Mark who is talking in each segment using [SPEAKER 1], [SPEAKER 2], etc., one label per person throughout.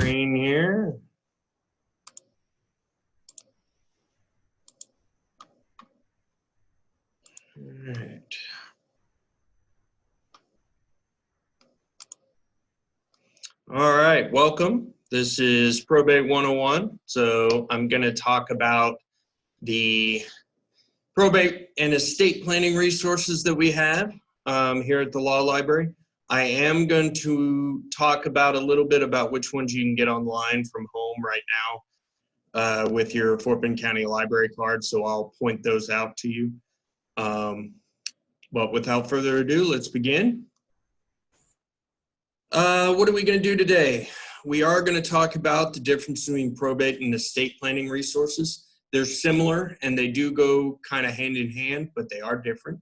[SPEAKER 1] screen here. All right. All right, welcome. This is Probate 101. So I'm going to talk about the probate and estate planning resources that we have here at the Law Library. I am going to talk about a little bit about which ones you can get online from home right now with your Fort Bend County Library card. So I'll point those out to you. But without further ado, let's begin. What are we going to do today? We are going to talk about the difference between probate and estate planning resources. They're similar and they do go kind of hand in hand, but they are different.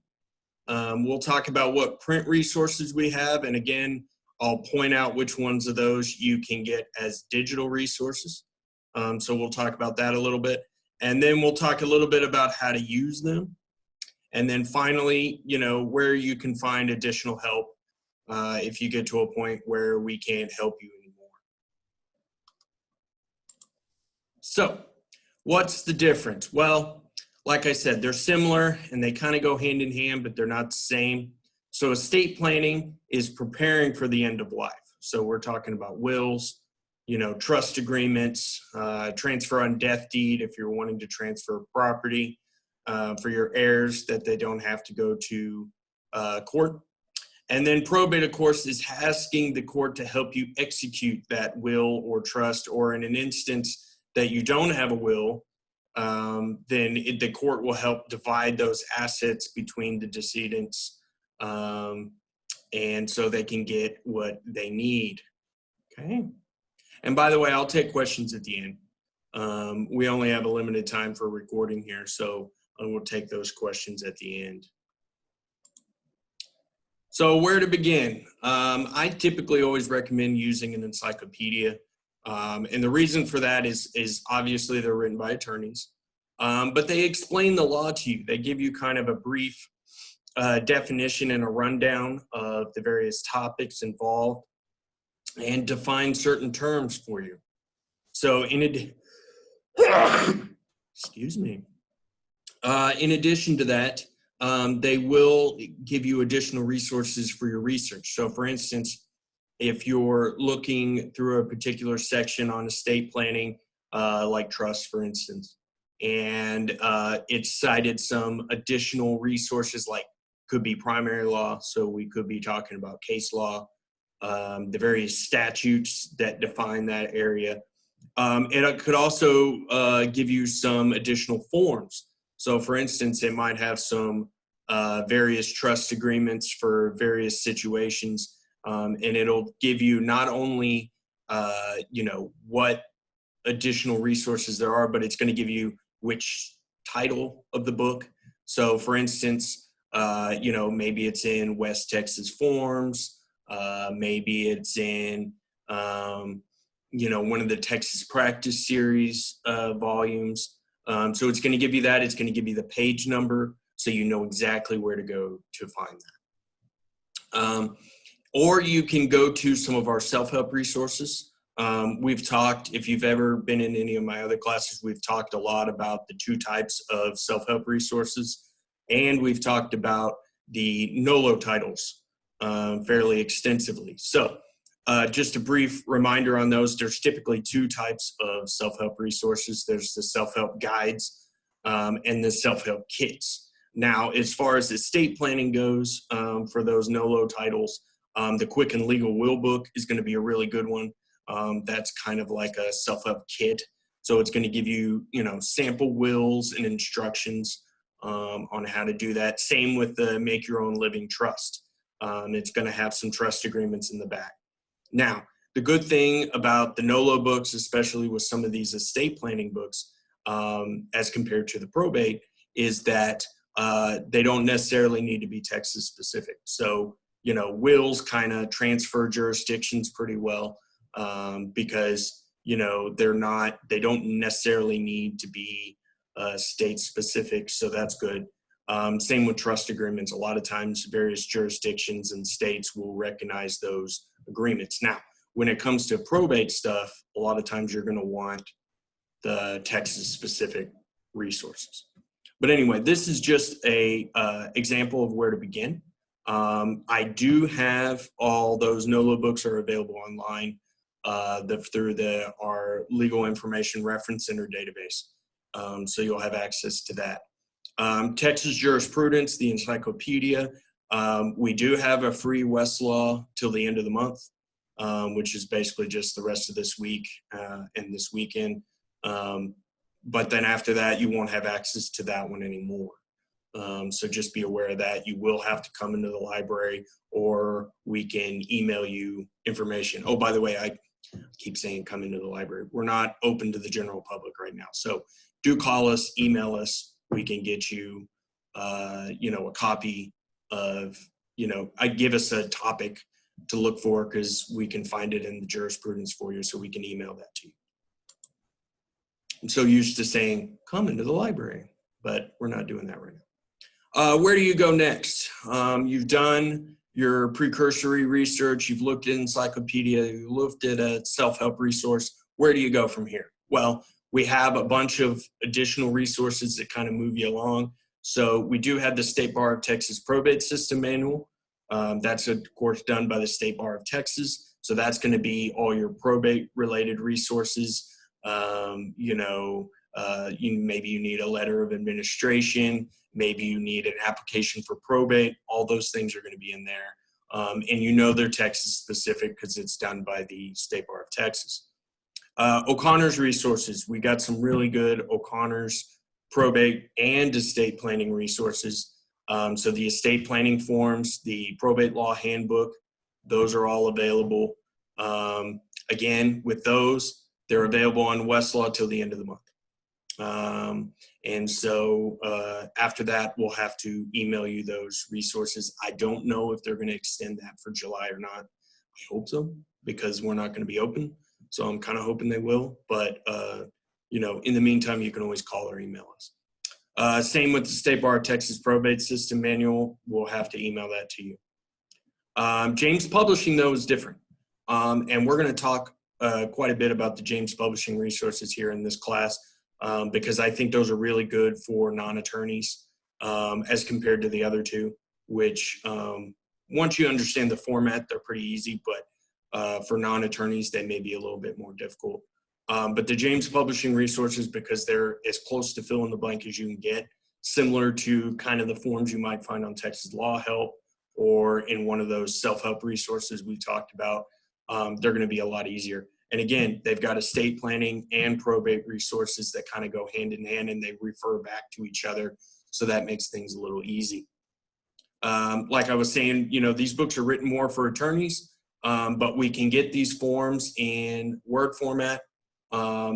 [SPEAKER 1] We'll talk about what print resources we have. And again, I'll point out which ones of those you can get as digital resources. So we'll talk about that a little bit. And then we'll talk a little bit about how to use them. And then finally, where you can find additional help if you get to a point where we can't help you anymore. So what's the difference? Well, like I said, they're similar and they kind of go hand in hand, but they're not the same. So estate planning is preparing for the end of life. So we're talking about wills, trust agreements, transfer on death deed if you're wanting to transfer property for your heirs that they don't have to go to court. And then probate, of course, is asking the court to help you execute that will or trust, or in an instance that you don't have a will, then the court will help divide those assets between the decedents, and so they can get what they need. Okay. And by the way, I'll take questions at the end. We only have a limited time for recording here, so we'll take those questions at the end. So where to begin? I typically always recommend using an encyclopedia. And the reason for that is obviously they're written by attorneys, but they explain the law to you. They give you kind of a brief definition and a rundown of the various topics involved and define certain terms for you. So excuse me. In addition to that, they will give you additional resources for your research. So for instance, if you're looking through a particular section on estate planning, like trust, for instance, and it's cited some additional resources, like could be primary law. So we could be talking about case law, the various statutes that define that area. It could also give you some additional forms. So for instance, it might have some various trust agreements for various situations. And it'll give you not only, what additional resources there are, but it's going to give you which title of the book. So for instance, maybe it's in West Texas Forms, maybe it's in, one of the Texas Practice Series volumes. So it's going to give you that. It's going to give you the page number, so you know exactly where to go to find that. Or you can go to some of our self-help resources. We've talked, if you've ever been in any of my other classes, we've talked a lot about the two types of self-help resources. And we've talked about the NOLO titles fairly extensively. So just a brief reminder on those, there's typically two types of self-help resources. There's the self-help guides and the self-help kits. Now, as far as estate planning goes, for those NOLO titles, the Quick and Legal Will book is going to be a really good one. That's kind of like a self-help kit. So it's going to give you, sample wills and instructions on how to do that. Same with the Make Your Own Living Trust. It's going to have some trust agreements in the back. Now, the good thing about the NOLO books, especially with some of these estate planning books, as compared to the probate, is that they don't necessarily need to be Texas specific. So, wills kind of transfer jurisdictions pretty well because, they don't necessarily need to be state specific. So that's good. Same with trust agreements. A lot of times various jurisdictions and states will recognize those agreements. Now, when it comes to probate stuff, a lot of times you're going to want the Texas-specific resources. But anyway, this is just a example of where to begin. I do have all those NOLA books are available online through our Legal Information Reference Center database. So you'll have access to that. Texas Jurisprudence, the encyclopedia. We do have a free Westlaw till the end of the month, which is basically just the rest of this week and this weekend. But then after that, you won't have access to that one anymore. So just be aware of that. You will have to come into the library, or we can email you information. Oh, by the way, I keep saying come into the library. We're not open to the general public right now. So do call us, email us. We can get you, you know, a copy of, you know, give us a topic to look for, because we can find it in the jurisprudence for you, so we can email that to you. I'm so used to saying, come into the library, but we're not doing that right now. Where do you go next? You've done your precursory research, you've looked at encyclopedia, you looked at a self-help resource. Where do you go from here? Well, we have a bunch of additional resources that kind of move you along. So we do have the State Bar of Texas Probate System Manual. That's of course done by the State Bar of Texas. So that's going to be all your probate related resources. You know, maybe you need a letter of administration, maybe you need an application for probate. All those things are going to be in there. And you know they're Texas specific because it's done by the State Bar of Texas. O'Connor's resources. We got some really good O'Connor's probate and estate planning resources. So the estate planning forms, the probate law handbook, those are all available. Again, with those, they're available on Westlaw till the end of the month. And so after that, we'll have to email you those resources. I don't know if they're going to extend that for July or not. I hope so, because we're not going to be open. So I'm kind of hoping they will. But, you know, in the meantime, you can always call or email us. Same with the State Bar of Texas Probate System Manual. We'll have to email that to you. James Publishing, though, is different. And we're going to talk quite a bit about the James Publishing resources here in this class, because I think those are really good for non-attorneys as compared to the other two, which once you understand the format, they're pretty easy, but for non-attorneys, they may be a little bit more difficult. But the James Publishing resources, because they're as close to fill in the blank as you can get, similar to kind of the forms you might find on Texas Law Help or in one of those self-help resources we talked about, they're going to be a lot easier. And again, they've got estate planning and probate resources that kind of go hand in hand, and they refer back to each other. So that makes things a little easy. Like I was saying, you know, these books are written more for attorneys, but we can get these forms in Word format.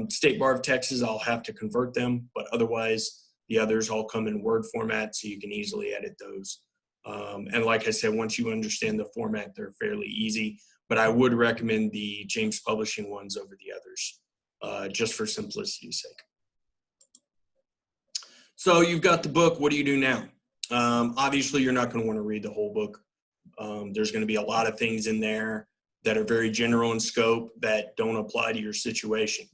[SPEAKER 1] State Bar of Texas, I'll have to convert them, but otherwise the others all come in Word format, so you can easily edit those. And like I said, once you understand the format, they're fairly easy. But I would recommend the James Publishing ones over the others, just for simplicity's sake. So you've got the book. What do you do now? Obviously, you're not going to want to read the whole book. There's going to be a lot of things in there that are very general in scope that don't apply to your situation.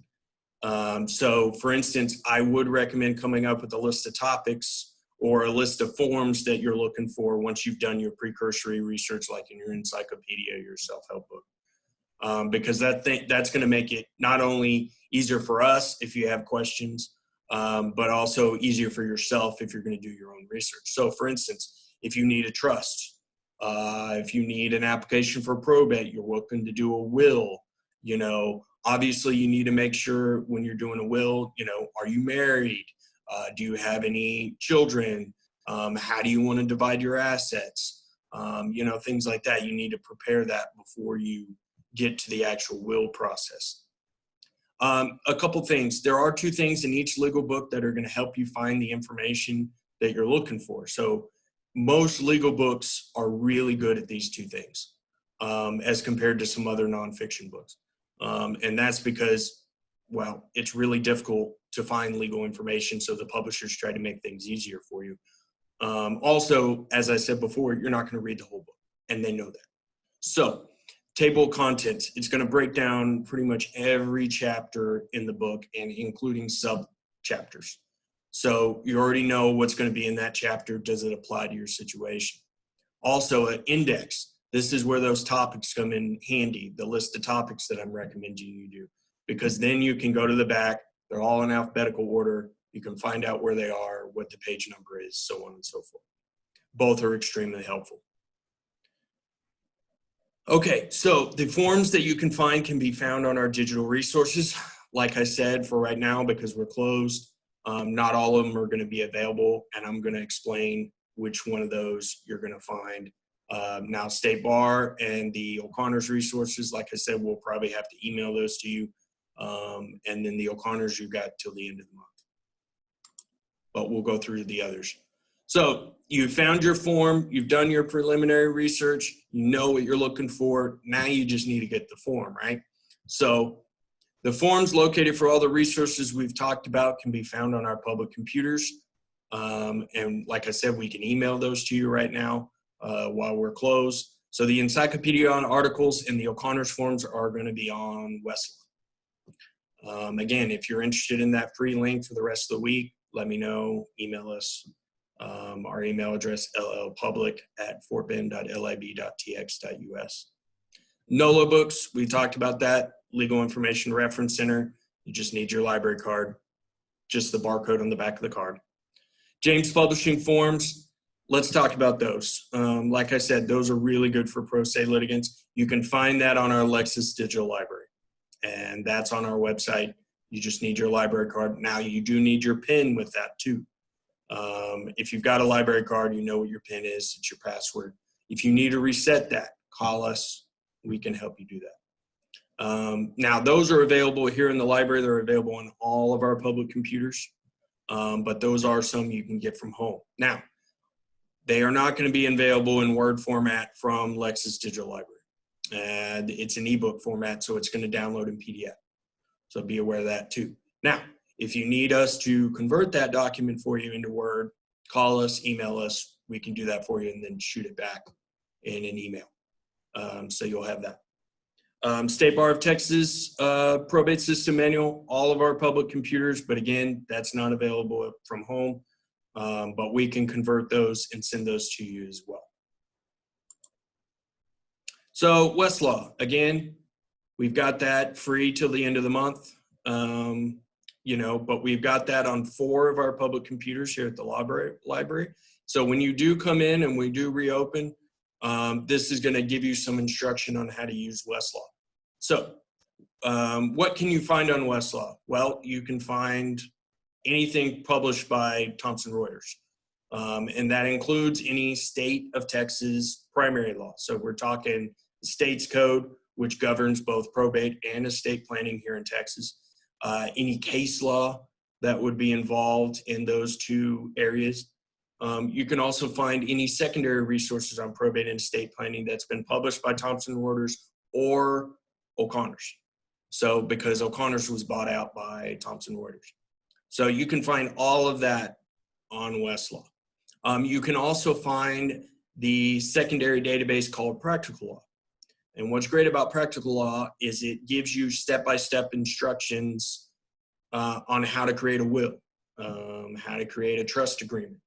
[SPEAKER 1] So, for instance, I would recommend coming up with a list of topics or a list of forms that you're looking for once you've done your precursory research, like in your encyclopedia, your self-help book, because that's going to make it not only easier for us if you have questions, but also easier for yourself if you're going to do your own research. So, for instance, if you need a trust, if you need an application for probate, you're looking to do a will, you know, obviously you need to make sure when you're doing a will, you know, are you married? Do you have any children? How do you want to divide your assets? You know, things like that. You need to prepare that before you get to the actual will process. A couple things. There are 2 things in each legal book that are going to help you find the information that you're looking for. So most legal books are really good at these 2 things as compared to some other nonfiction books. And that's because, well, it's really difficult to find legal information, so the publishers try to make things easier for you. Also, as I said before, you're not going to read the whole book, and they know that. So Table of contents. It's going to break down pretty much every chapter in the book and including sub chapters. So you already know what's going to be in that chapter. Does it apply to your situation? Also, an index. This is where those topics come in handy, the list of topics that I'm recommending you do, because then you can go to the back. They're all in alphabetical order. You can find out where they are, what the page number is, so on and so forth. Both are extremely helpful. Okay, so the forms that you can find can be found on our digital resources. Like I said, for right now, because we're closed, not all of them are going to be available, and I'm going to explain which one of those you're going to find. Now, State Bar and the O'Connor's resources, like I said, we'll probably have to email those to you. And then the O'Connor's you got till the end of the month. But we'll go through the others. So you found your form, you've done your preliminary research, you know what you're looking for. Now you just need to get the form, right? So the forms located for all the resources we've talked about can be found on our public computers. And like I said, we can email those to you right now while we're closed. So the encyclopedia on articles and the O'Connor's forms are going to be on Westlaw. Again, if you're interested in that free link for the rest of the week, let me know, email us. Our email address, llpublic@fortbend.lib.tx.us. NOLA books, we talked about that. Legal Information Reference Center. You just need your library card, just the barcode on the back of the card. James Publishing forms, let's talk about those. Like I said, those are really good for pro se litigants. You can find that on our Lexis Digital Library, and that's on our website. You just need your library card. Now, you do need your PIN with that too. If you've got a library card, you know what your PIN is, it's your password. If you need to reset that, call us, we can help you do that. Now, those are available here in the library. They're available on all of our public computers, but those are some you can get from home. Now, they are not going to be available in Word format from Lexis Digital Library. And it's an ebook format, so it's going to download in PDF. So be aware of that too. Now, if you need us to convert that document for you into Word, call us, email us. We can do that for you and then shoot it back in an email. So you'll have that. State Bar of Texas probate system manual, all of our public computers, but again, that's not available from home, but we can convert those and send those to you as well. So Westlaw, again, we've got that free till the end of the month. You know, but we've got that on 4 of our public computers here at the library. So when you do come in and we do reopen, this is going to give you some instruction on how to use Westlaw. So what can you find on Westlaw? Well, you can find anything published by Thomson Reuters. And that includes any state of Texas primary law. So we're talking the state's code, which governs both probate and estate planning here in Texas. Any case law that would be involved in those 2 areas. You can also find any secondary resources on probate and estate planning that's been published by Thomson Reuters or O'Connor's. So because O'Connor's was bought out by Thomson Reuters. So you can find all of that on Westlaw. You can also find the secondary database called Practical Law. And what's great about Practical Law is it gives you step-by-step instructions on how to create a will, how to create a trust agreement.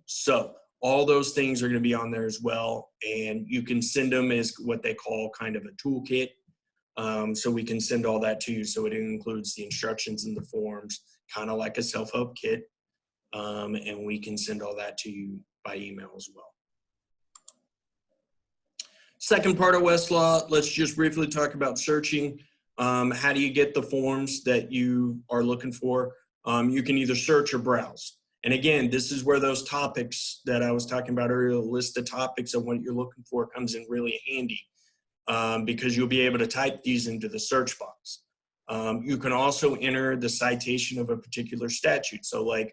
[SPEAKER 1] So all those things are going to be on there as well. And you can send them as what they call kind of a toolkit. So we can send all that to you. So it includes the instructions and the forms, kind of like a self-help kit. And we can send all that to you by email as well. Second part of Westlaw, let's just briefly talk about searching. How do you get the forms that you are looking for? You can either search or browse. And again, this is where those topics that I was talking about earlier, the list of topics of what you're looking for comes in really handy because you'll be able to type these into the search box. You can also enter the citation of a particular statute. So like,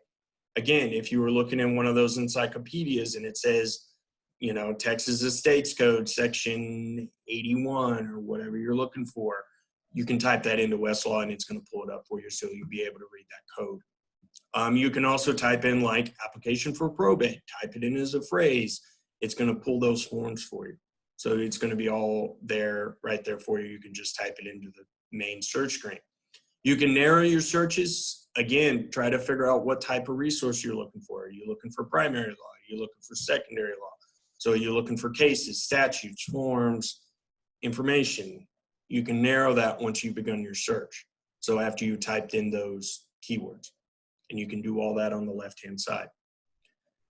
[SPEAKER 1] again, if you were looking in one of those encyclopedias and it says, you know, Texas Estates Code, section 81 or whatever you're looking for, you can type that into Westlaw and it's going to pull it up for you so you'll be able to read that code. You can also type in like application for probate, type it in as a phrase. It's going to pull those forms for you. So it's going to be all there, right there for you. You can just type it into the main search screen. You can narrow your searches. Again, try to figure out what type of resource you're looking for. Are you looking for primary law? Are you looking for secondary law? So you're looking for cases, statutes, forms, information. You can narrow that once you've begun your search. So after you typed in those keywords, and you can do all that on the left-hand side.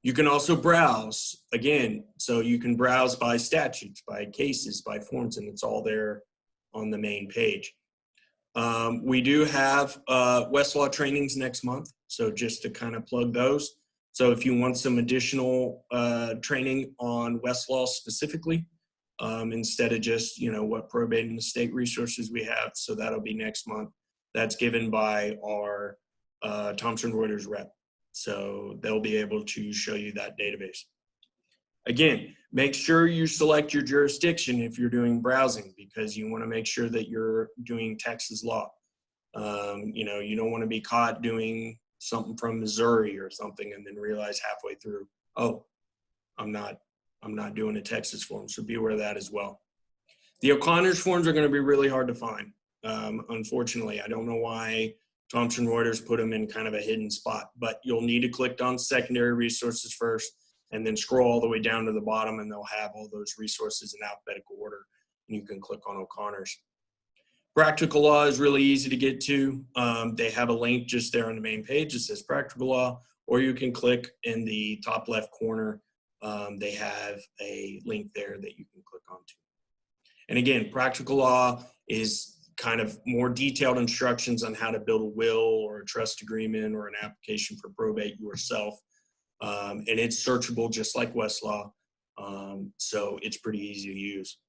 [SPEAKER 1] You can also browse, again, so you can browse by statutes, by cases, by forms, and it's all there on the main page. We do have Westlaw trainings next month, so just to kind of plug those. So if you want some additional training on Westlaw specifically, instead of just, what probate and estate resources we have, so that'll be next month. That's given by our Thomson Reuters rep. So they'll be able to show you that database. Again, make sure you select your jurisdiction if you're doing browsing, because you want to make sure that you're doing Texas law. You don't want to be caught doing something from Missouri or something and then realize halfway through, oh, I'm not doing a Texas form. So be aware of that as well. The O'Connor's forms are going to be really hard to find. Unfortunately, I don't know why Thomson Reuters put them in kind of a hidden spot, but you'll need to click on secondary resources first and then scroll all the way down to the bottom, and they'll have all those resources in alphabetical order, and you can click on O'Connor's. Practical law is really easy to get to. They have a link just there on the main page. It says practical law, or you can click in the top left corner. They have a link there that you can click onto. And again, practical law is kind of more detailed instructions on how to build a will or a trust agreement or an application for probate yourself. And it's searchable just like Westlaw. So it's pretty easy to use.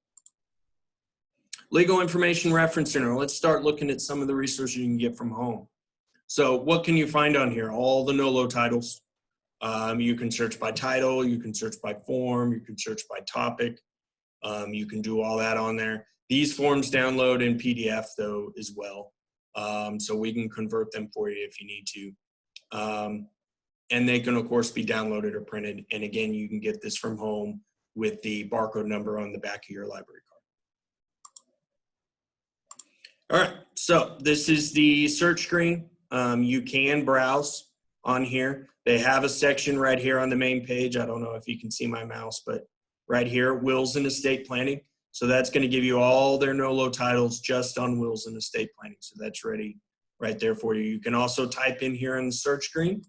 [SPEAKER 1] Legal Information Reference Center. Let's start looking at some of the resources you can get from home. So what can you find on here? All the NOLO titles. You can search by title, you can search by form, you can search by topic. You can do all that on there. These forms download in PDF though as well. So we can convert them for you if you need to. And they can of course be downloaded or printed. And again, you can get this from home with the barcode number on the back of your library card. All right, so this is the search screen. You can browse on here. They have a section right here on the main page. I don't know if you can see my mouse, but right here, wills and estate planning. So that's going to give you all their NOLO titles just on wills and estate planning. So that's ready right there for you. You can also type in here in the search screen.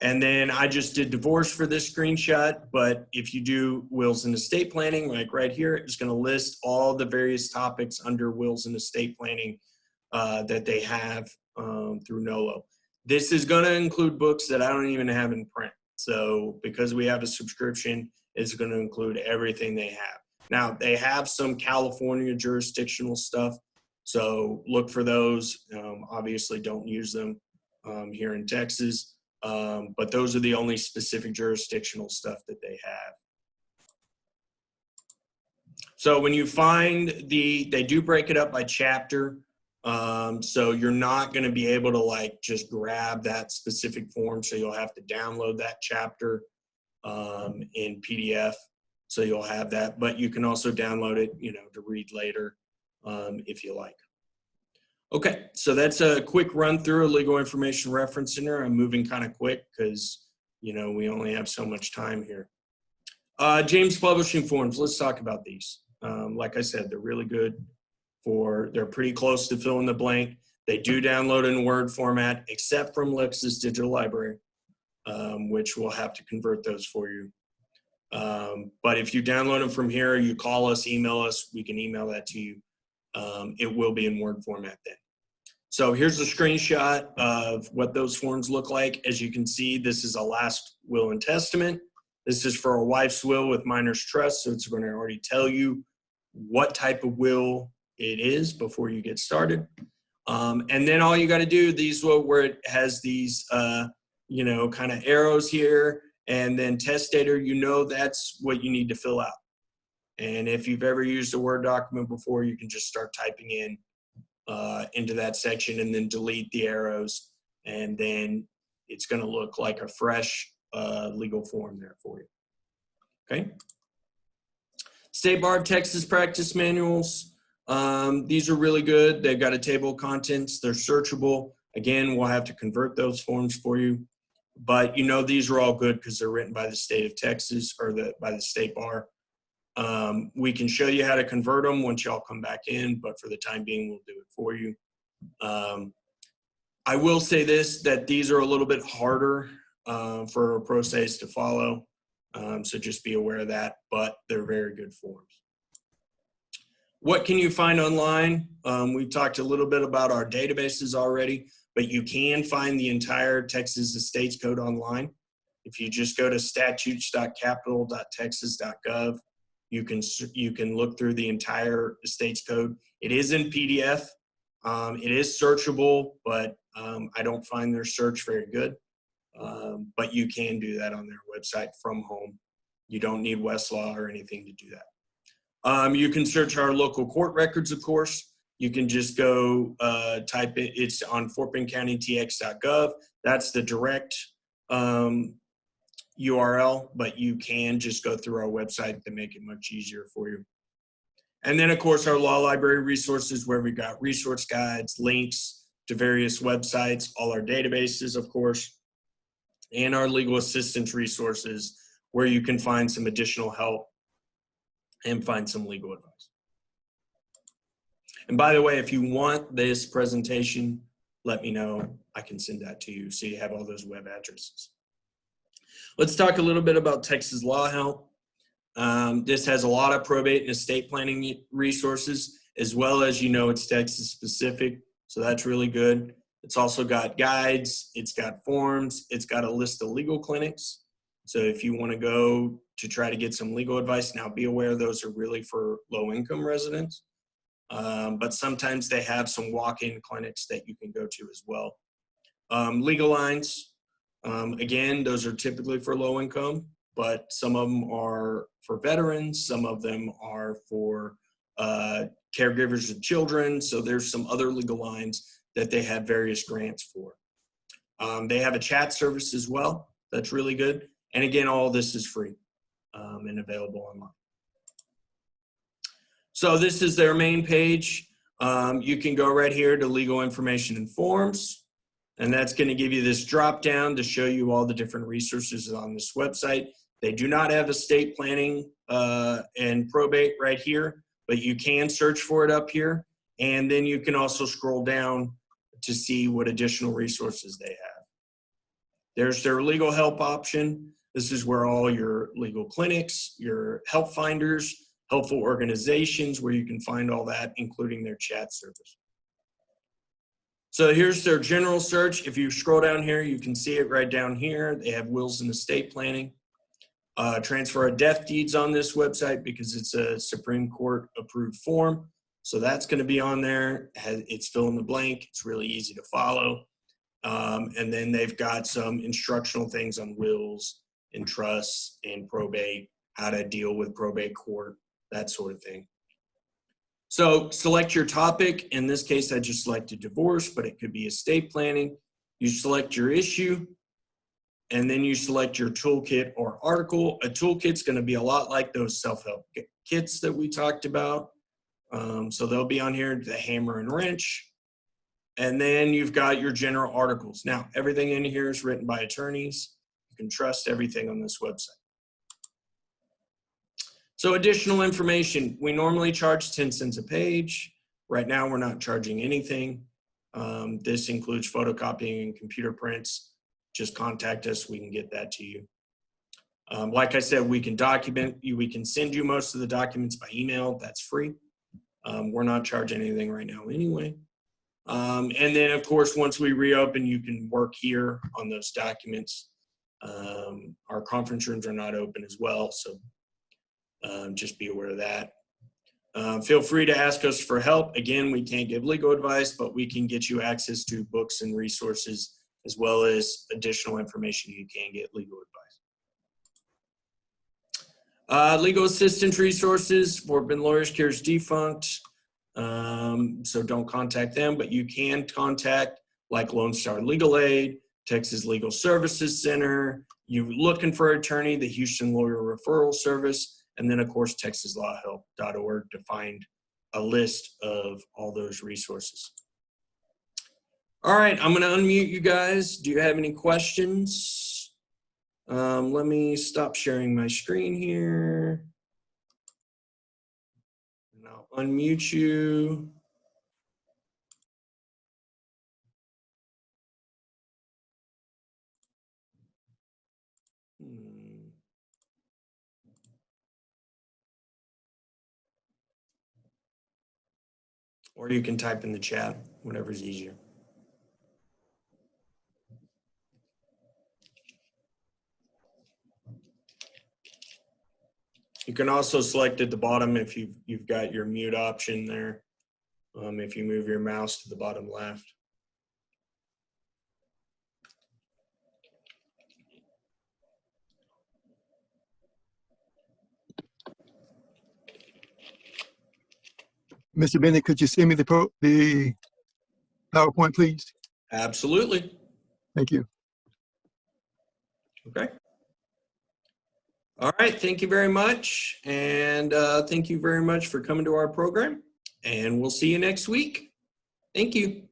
[SPEAKER 1] And then I just did divorce for this screenshot, but if you do wills and estate planning, like right here, it's going to list all the various topics under wills and estate planning that they have through NOLO. This is going to include books that I don't even have in print. So because we have a subscription, it's going to include everything they have. Now, they have some California jurisdictional stuff, so look for those. Obviously, don't use them here in Texas, but those are the only specific jurisdictional stuff that they have. So when you find they do break it up by chapter. So you're not going to be able to just grab that specific form. So you'll have to download that chapter in PDF. So you'll have that, but you can also download it, to read later if you like. Okay, so that's a quick run through of Legal Information Reference Center. I'm moving kind of quick because, we only have so much time here. James Publishing Forms, let's talk about these. Like I said, they're really good. They're pretty close to fill in the blank. They do download in Word format, except from Lexis Digital Library, which we'll have to convert those for you. But if you download them from here, you call us, email us, we can email that to you. It will be in Word format then. So here's a screenshot of what those forms look like. As you can see, this is a last will and testament. This is for a wife's will with minor's trust, so it's going to already tell you what type of will it is before you get started. And then all you got to do, where it has these, kind of arrows here, and then testator, that's what you need to fill out. And if you've ever used a Word document before, you can just start typing in into that section and then delete the arrows. And then it's going to look like a fresh legal form there for you. Okay. State Bar of Texas practice manuals. These are really good. They've got a table of contents. They're searchable. Again, we'll have to convert those forms for you. But you know these are all good because they're written by the state of Texas or by the State Bar. We can show you how to convert them once y'all come back in, but for the time being, we'll do it for you. I will say this, that these are a little bit harder for pro ses to follow. So just be aware of that, but they're very good forms. What can you find online? We talked a little bit about our databases already, but you can find the entire Texas Estates Code online. If you just go to statutes.capitol.texas.gov, you can look through the entire Estates Code. It is in PDF. It is searchable, but I don't find their search very good. But you can do that on their website from home. You don't need Westlaw or anything to do that. You can search our local court records, of course. You can just go type it. It's on FortBendCountyTX.gov. That's the direct URL, but you can just go through our website to make it much easier for you. And then, of course, our law library resources, where we've got resource guides, links to various websites, all our databases, of course, and our legal assistance resources, where you can find some additional help and find some legal advice. And by the way, if you want this presentation, let me know. I can send that to you so you have all those web addresses. Let's talk a little bit about Texas Law Help. This has a lot of probate and estate planning resources, as well as, you know, it's Texas specific, so that's really good. It's also got guides, it's got forms, it's got a list of legal clinics. So if you want to go to try to get some legal advice, now be aware those are really for low-income residents. But sometimes they have some walk-in clinics that you can go to as well. Legal lines, again, those are typically for low income, but some of them are for veterans, some of them are for caregivers of children. So there's some other legal lines that they have various grants for. They have a chat service as well. That's really good. And again, all this is free and available online. So this is their main page. You can go right here to legal information and forms, and that's going to give you this drop down to show you all the different resources on this website. They do not have estate planning and probate right here, but you can search for it up here. And then you can also scroll down to see what additional resources they have. There's their legal help option. This is where all your legal clinics, your help finders, helpful organizations, where you can find all that, including their chat service. So here's their general search. If you scroll down here, you can see it right down here. They have wills and estate planning. Transfer of death deeds on this website because it's a Supreme Court approved form. So that's going to be on there. It's fill in the blank. It's really easy to follow. And then they've got some instructional things on wills and trusts and probate, how to deal with probate court, that sort of thing. So select your topic. In this case, I just selected divorce, but it could be estate planning. You select your issue, and then you select your toolkit or article. A toolkit's going to be a lot like those self-help kits that we talked about. So they'll be on here, the hammer and wrench. And then you've got your general articles. Now, everything in here is written by attorneys. You can trust everything on this website. So additional information, we normally charge 10 cents a page. Right now, we're not charging anything. This includes photocopying and computer prints. Just contact us, we can get that to you. Like I said, we can document you, we can send you most of the documents by email, that's free. We're not charging anything right now anyway. And then of course, once we reopen, you can work here on those documents. Our conference rooms are not open as well, so just be aware of that. Feel free to ask us for help. Again, we can't give legal advice, but we can get you access to books and resources, as well as additional information you can get legal advice. Legal assistance resources, Fort Bend Lawyers Care is defunct, so don't contact them, but you can contact like Lone Star Legal Aid, Texas Legal Services Center. You're looking for an attorney, the Houston Lawyer Referral Service. And then, of course, texaslawhelp.org to find a list of all those resources. All right, I'm going to unmute you guys. Do you have any questions? Let me stop sharing my screen here. And I'll unmute you. Or you can type in the chat, whatever's easier. You can also select at the bottom if you've got your mute option there. If you move your mouse to the bottom left.
[SPEAKER 2] Mr. Bennett, could you send me the PowerPoint, please?
[SPEAKER 1] Absolutely.
[SPEAKER 2] Thank you.
[SPEAKER 1] Okay. All right. Thank you very much. And thank you very much for coming to our program. And we'll see you next week. Thank you.